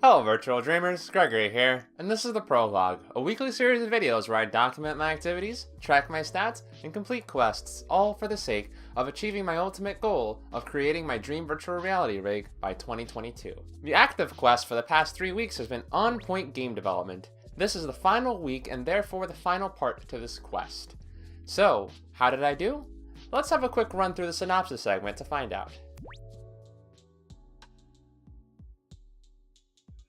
Hello virtual dreamers, Gregory here, and this is the Prologue, a weekly series of videos where I document my activities, track my stats, and complete quests, all for the sake of achieving my ultimate goal of creating my dream virtual reality rig by 2022. The active quest for the past 3 weeks has been On Point game development. This is the final week and therefore the final part to this quest. So, how did I do? Let's have a quick run through the synopsis segment to find out.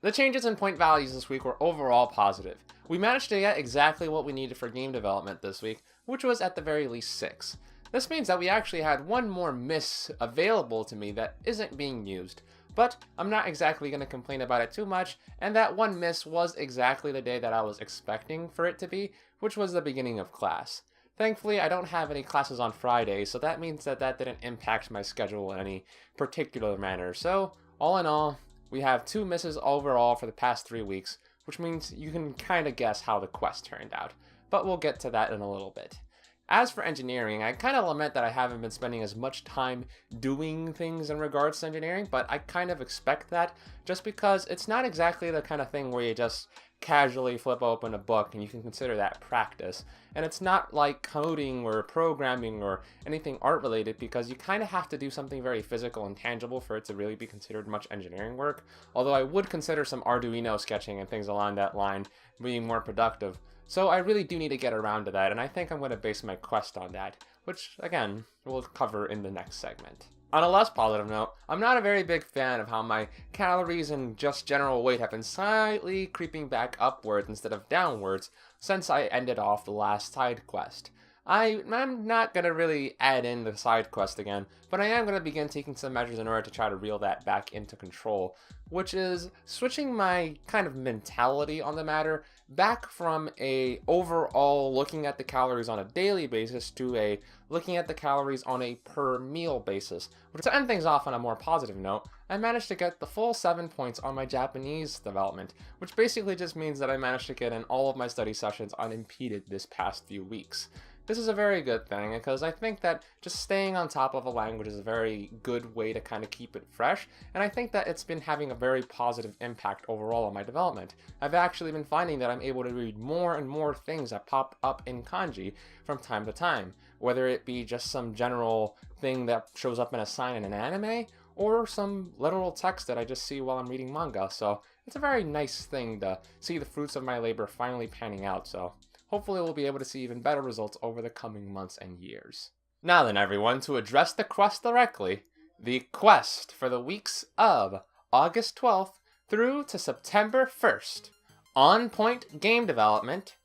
The changes in point values this week were overall positive. We managed to get exactly what we needed for game development this week, which was at the very least 6. This means that we actually had one more miss available to me that isn't being used, but I'm not exactly going to complain about it too much, and that one miss was exactly the day that I was expecting for it to be, which was the beginning of class. Thankfully, I don't have any classes on Friday, so that means that didn't impact my schedule in any particular manner. So, all in all, we have 2 misses overall for the past 3 weeks, which means you can kind of guess how the quest turned out, but we'll get to that in a little bit. As for engineering, I kind of lament that I haven't been spending as much time doing things in regards to engineering, but I kind of expect that just because it's not exactly the kind of thing where you just casually flip open a book and you can consider that practice. And it's not like coding or programming or anything art related, because you kind of have to do something very physical and tangible for it to really be considered much engineering work. Although I would consider some Arduino sketching and things along that line being more productive. So I really do need to get around to that, and I think I'm going to base my quest on that, which again, we'll cover in the next segment. On a less positive note, I'm not a very big fan of how my calories and just general weight have been slightly creeping back upwards instead of downwards since I ended off the last side quest. I'm not going to really add in the side quest again, but I am going to begin taking some measures in order to try to reel that back into control, which is switching my kind of mentality on the matter back from a overall looking at the calories on a daily basis to a looking at the calories on a per meal basis. But to end things off on a more positive note, I managed to get the full 7 points on my Japanese development, which basically just means that I managed to get in all of my study sessions unimpeded this past few weeks. This is a very good thing, because I think that just staying on top of a language is a very good way to kind of keep it fresh, and I think that it's been having a very positive impact overall on my development. I've actually been finding that I'm able to read more and more things that pop up in kanji from time to time, whether it be just some general thing that shows up in a sign in an anime, or some literal text that I just see while I'm reading manga. So it's a very nice thing to see the fruits of my labor finally panning out, so hopefully we'll be able to see even better results over the coming months and years. Now then everyone, to address the quest directly, the quest for the weeks of August 12th through to September 1st, On Point game development,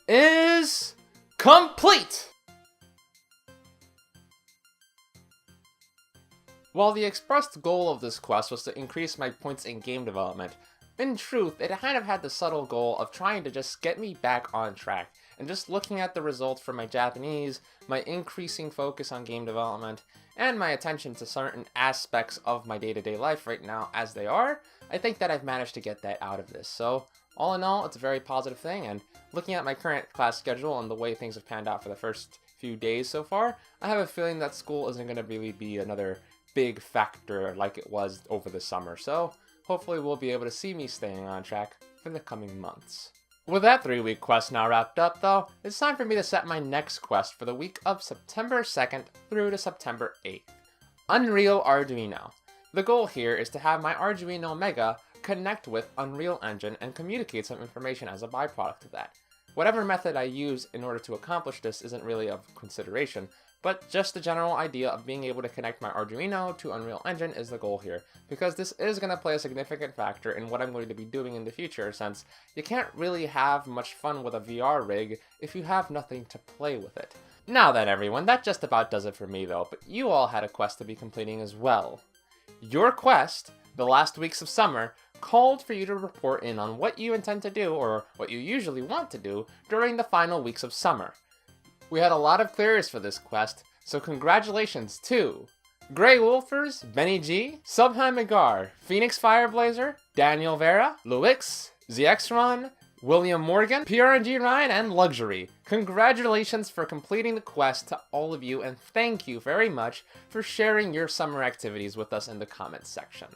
is complete! While the expressed goal of this quest was to increase my points in game development, in truth, it kind of had the subtle goal of trying to just get me back on track, and just looking at the results for my Japanese, my increasing focus on game development, and my attention to certain aspects of my day-to-day life right now as they are, I think that I've managed to get that out of this. So, all in all, it's a very positive thing, and looking at my current class schedule and the way things have panned out for the first few days so far, I have a feeling that school isn't going to really be another big factor like it was over the summer. So, hopefully we'll be able to see me staying on track for the coming months. With that 3-week quest now wrapped up though, it's time for me to set my next quest for the week of September 2nd through to September 8th. Unreal Arduino. The goal here is to have my Arduino Mega connect with Unreal Engine and communicate some information as a byproduct of that. Whatever method I use in order to accomplish this isn't really of consideration, but just the general idea of being able to connect my Arduino to Unreal Engine is the goal here, because this is going to play a significant factor in what I'm going to be doing in the future, since you can't really have much fun with a VR rig if you have nothing to play with it. Now then everyone, that just about does it for me though, but you all had a quest to be completing as well. Your quest, the last weeks of summer, called for you to report in on what you intend to do, or what you usually want to do, during the final weeks of summer. We had a lot of clears for this quest, so congratulations to Grey Wolfers, Benny G, Subheim Agar, Phoenix Fireblazer, Daniel Vera, Luix, ZXRun, William Morgan, PRNG Ryan, and Luxury. Congratulations for completing the quest to all of you, and thank you very much for sharing your summer activities with us in the comments section.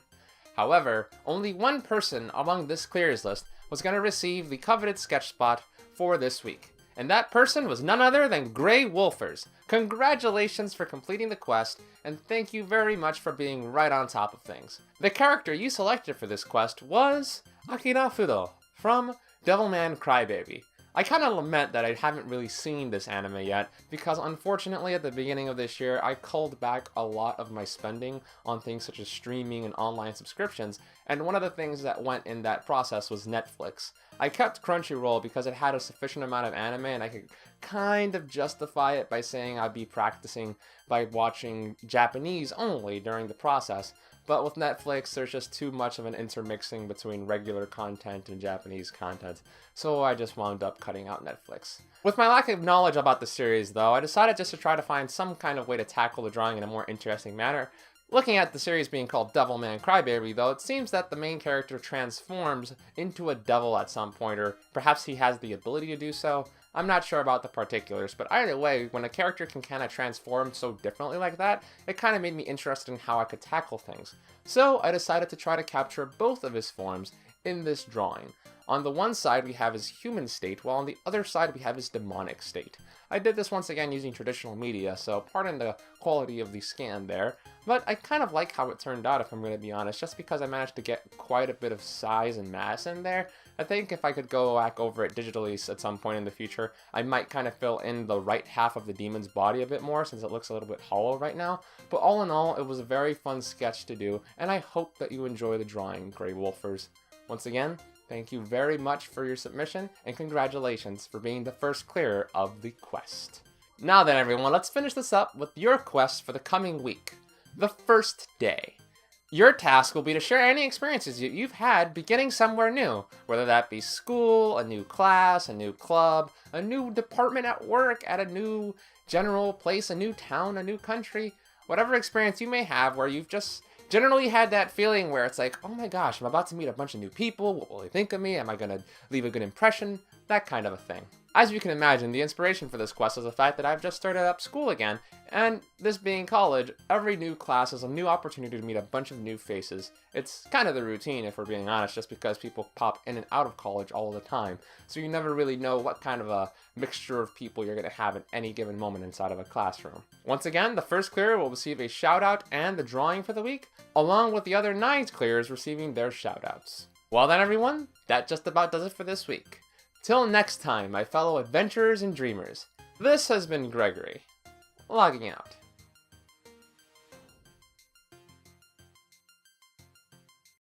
However, only one person among this clears list was going to receive the coveted sketch spot for this week. And that person was none other than Grey Wolfers. Congratulations for completing the quest, and thank you very much for being right on top of things. The character you selected for this quest was Akira Fudo from Devilman Crybaby. I kind of lament that I haven't really seen this anime yet, because unfortunately at the beginning of this year, I culled back a lot of my spending on things such as streaming and online subscriptions, and one of the things that went in that process was Netflix. I kept Crunchyroll because it had a sufficient amount of anime, and I could kind of justify it by saying I'd be practicing by watching Japanese only during the process. But with Netflix, there's just too much of an intermixing between regular content and Japanese content, so I just wound up cutting out Netflix. With my lack of knowledge about the series, though, I decided just to try to find some kind of way to tackle the drawing in a more interesting manner. Looking at the series being called Devilman Crybaby, though, it seems that the main character transforms into a devil at some point, or perhaps he has the ability to do so. I'm not sure about the particulars, but either way, when a character can kind of transform so differently like that, it kind of made me interested in how I could tackle things. So I decided to try to capture both of his forms in this drawing. On the one side we have his human state, while on the other side we have his demonic state. I did this once again using traditional media, so pardon the quality of the scan there, but I kind of like how it turned out if I'm going to be honest, just because I managed to get quite a bit of size and mass in there. I think if I could go back over it digitally at some point in the future, I might kind of fill in the right half of the demon's body a bit more since it looks a little bit hollow right now. But all in all, it was a very fun sketch to do, and I hope that you enjoy the drawing, Grey Wolfers. Once again, thank you very much for your submission, and congratulations for being the first clearer of the quest. Now then everyone, let's finish this up with your quest for the coming week. The first day. Your task will be to share any experiences you've had beginning somewhere new, whether that be school, a new class, a new club, a new department at work, at a new general place, a new town, a new country, whatever experience you may have where you've just generally had that feeling where it's like, oh my gosh, I'm about to meet a bunch of new people, what will they think of me, am I going to leave a good impression, that kind of a thing. As you can imagine, the inspiration for this quest is the fact that I've just started up school again, and this being college, every new class is a new opportunity to meet a bunch of new faces. It's kind of the routine, if we're being honest, just because people pop in and out of college all the time, so you never really know what kind of a mixture of people you're going to have at any given moment inside of a classroom. Once again, the first clearer will receive a shout out and the drawing for the week, along with the other 9 clearers receiving their shout outs. Well then everyone, that just about does it for this week. Till next time, my fellow adventurers and dreamers, this has been Gregory, logging out.